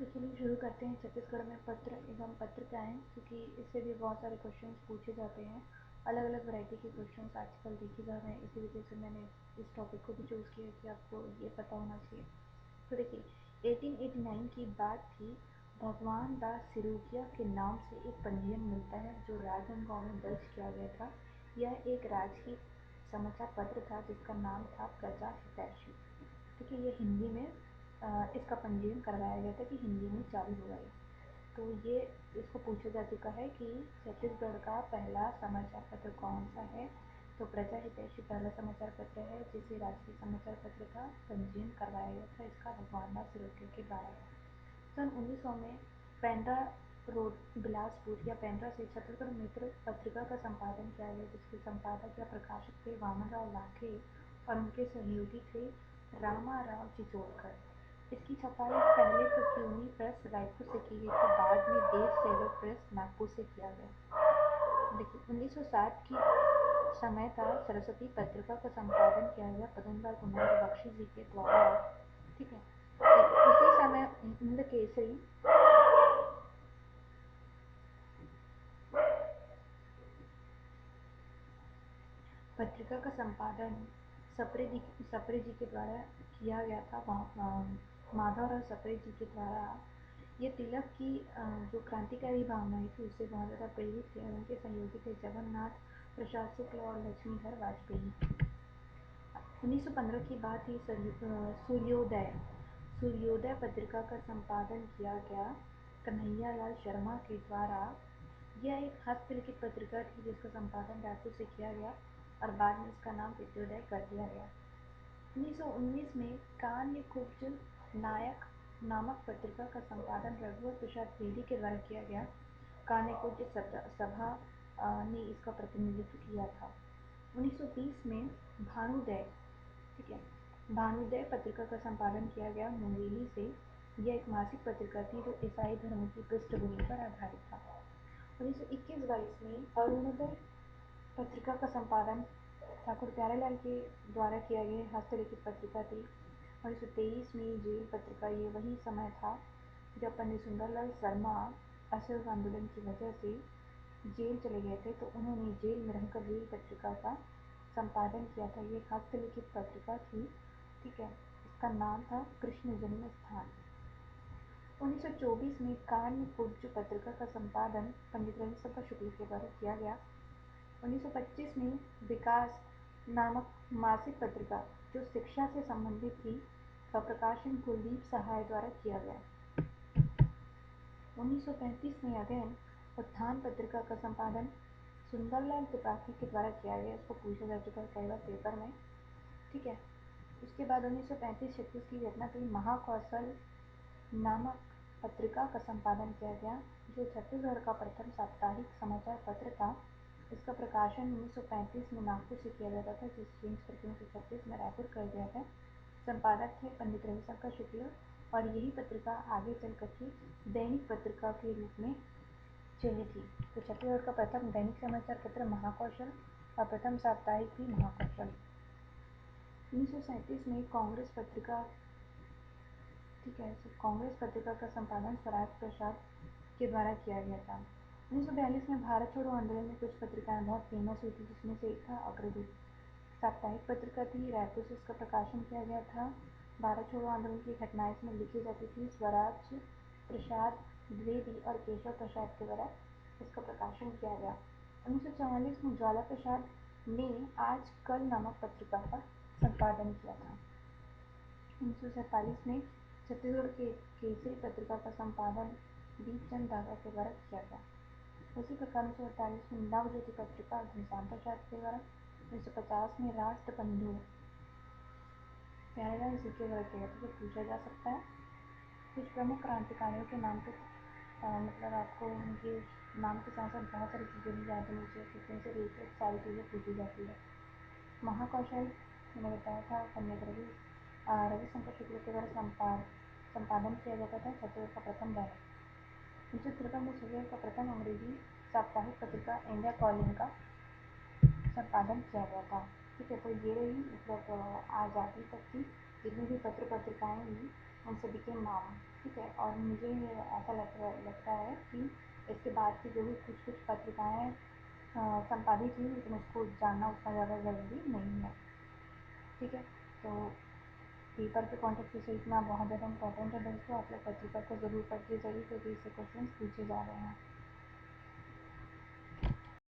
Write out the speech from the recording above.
तो चलिए शुरू करते हैं। छत्तीसगढ़ में पत्र एवं पत्र क्या है, क्योंकि इससे भी बहुत सारे क्वेश्चंस पूछे जाते हैं। अलग अलग वैरायटी के क्वेश्चंस आजकल देखे जा रहे हैं, इसी वजह से मैंने इस टॉपिक को भी चूज़ किया कि आपको ये पता होना चाहिए। तो देखिए, 1889 की बात थी। भगवान दास सिरोकिया के नाम से एक पंजीयन मिलता है जो राजनांदगांव में दर्ज किया गया था। यह एक राजकीय समाचार पत्र था जिसका नाम था प्रजा हितैषी। ठीक है, ये हिंदी में इसका पंजीयन करवाया गया था कि हिंदी में चालू हुआ है। तो ये इसको पूछा जा चुका है कि छत्तीसगढ़ का पहला समाचार पत्र कौन सा है। तो प्रजा हितैषी पहला समाचार पत्र है जिसे राजकीय समाचार पत्र का पंजीयन करवाया गया था। इसका भगवान दास सिरोकिया के द्वारा। सन 1900 में पेंड्रा रोड बिलासपुर या पेंड्रा से छत्तीसगढ़ मित्र पत्रिका का संपादन किया गया, जिसके संपादक या प्रकाशक थे वामनराव लाखे और उनके सहयोगी थे रामाराव चिचोलकर। इसकी छपाई पहले तो क्यूनी प्रेस रायपुर से की गई थी, बाद में देव सेवर प्रेस नागपुर से किया गया। देखिए, 1960 की समय था सरस्वती पत्रिका का संपादन किया गया पदमलाल कुमार बख्शी जी के द्वारा। ठीक है, उसी समय इंद केसरी पत्रिका का संपादन सप्रे जी के द्वारा किया गया था। माधवराव सप्रे जी के द्वारा। ये तिलक की जो क्रांतिकारी भावनाएं थी उससे बहुत ज़्यादा प्रेरित थे और उनके सहयोगी थे जगन्नाथ प्रसाद शुक्ल और लक्ष्मीधर वाजपेयी। 1915 की बात ही सूर्योदय पत्रिका का संपादन किया गया कन्हैयालाल शर्मा के द्वारा। यह एक हस्तलिखित पत्रिका थी जिसका संपादन रायपुर से किया गया और बाद में इसका नाम विद्योदय कर दिया गया। 1919 में कान्यकुब्ज नायक नामक पत्रिका का संपादन रघुवर प्रसाद बेदी के द्वारा किया गया। कान्यकुब्ज सभा ने इसका प्रतिनिधित्व किया था। 1920 में भानुदय, ठीक है, भानुदय पत्रिका का संपादन किया गया मुंगेली से। यह एक मासिक पत्रिका थी जो ईसाई धर्म की पृष्ठभूमि पर आधारित था। 1921-22 में अरुणोदय पत्रिका का संपादन ठाकुर प्यारेलाल के द्वारा किया गया हस्तलिखित पत्रिका थी। 1923 में जेल पत्रिका, ये वही समय था जब पंडित सुंदरलाल शर्मा असहयोग आंदोलन की वजह से जेल चले गए थे, तो उन्होंने जेल में रहकर जेल पत्रिका का संपादन किया था। ये हस्तलिखित पत्रिका थी। ठीक है, इसका नाम था कृष्ण जन्म स्थान। 1924 में कान्यकुब्ज पत्रिका का संपादन पंडित रविशंकर शुक्ल के द्वारा किया गया। 1925 में विकास नामक मासिक पत्रिका जो शिक्षा से संबंधित थी का प्रकाशन कुलदीप सहाय द्वारा किया गया। 1935 में अध्ययन उत्थान पत्रिका का संपादन सुंदरलाल त्रिपाठी के द्वारा किया गया। इसको पूछा जा चुका है कई बार पेपर में। ठीक है, उसके बाद 1935-36 की घटना थी। महाकौशल नामक पत्रिका का संपादन किया गया जो छत्तीसगढ़ का प्रथम साप्ताहिक समाचार पत्र था। इसका प्रकाशन 1935 में नागपुर से किया जाता था, जिसे चेंज करके 1936 में रायपुर कर दिया गया। संपादक थे पंडित रविशंकर शुक्ल और यही पत्रिका आगे चल करके दैनिक पत्रिका के रूप में चली थी। तो छत्तीसगढ़ का प्रथम दैनिक समाचार पत्र महाकौशल और प्रथम साप्ताहिक भी महाकौशल। 1937 में कांग्रेस पत्रिका, ठीक है, कांग्रेस पत्रिका का संपादन स्वराज प्रसाद के द्वारा किया गया था। 1942 में भारत छोड़ो आंदोलन में कुछ पत्रिकाएं बहुत फेमस हुई थी, जिसमें से एक था अग्रदूत साप्ताहिक पत्रिका थी। रायपुर से इसका प्रकाशन किया गया था। भारत छोड़ो आंदोलन की घटनाएं इसमें लिखी जाती थी। स्वराज प्रसाद द्विवेदी और केशव प्रसाद के द्वारा इसका प्रकाशन किया गया। 1944 में ज्वाला प्रसाद ने आज कल नामक पत्रिका का संपादन किया था। 1947 में छत्तीसगढ़ के केसरी पत्रिका का संपादन दीपचंद दागा के द्वारा किया गया। उसी प्रकार 1948 में नवज्योति पत्रिका घनश्याम प्रसाद के द्वारा। 1950 में राष्ट्रबंधु प्यारेलाल जी के द्वारा किया गया। तो पूछा जा सकता है कुछ प्रमुख क्रांतिकारियों के नाम तो मतलब आपको उनके नाम के साथ साथ बहुत सारी चीज़ें भी याद होनी चाहिए, क्योंकि उनसे रिलेटेड सारी चीज़ें पूछी जाती है। महाकौशल मैंने बताया था पंडित रविशंकर शुक्ल के द्वारा संपादन किया जाता था। छत्तीसगढ़ का प्रथम दैनिक। 1953 में छत्तीसगढ़ का प्रथम अंग्रेजी साप्ताहिक पत्रिका इंडिया कॉलिंग का संपादन किया गया था। ठीक है, तो ये रही मतलब आज़ादी तक की जितनी भी पत्र पत्रिकाएं हुई उन सभी के नाम, ठीक है। और मुझे ऐसा लगता है कि इसके बाद की जो भी कुछ पत्रिकाएँ संपादित हुई, लेकिन उसको जानना उतना ज़्यादा ज़रूरी नहीं है, ठीक है। तो पेपर के पॉइंट ऑफ व्यू से इतना बहुत ज़्यादा इंपॉर्टेंट है दोस्तों, आप लोग पत्रिका को ज़रूर पढ़िए ज़रूर, क्योंकि इससे क्वेश्चन पूछे जा रहे हैं।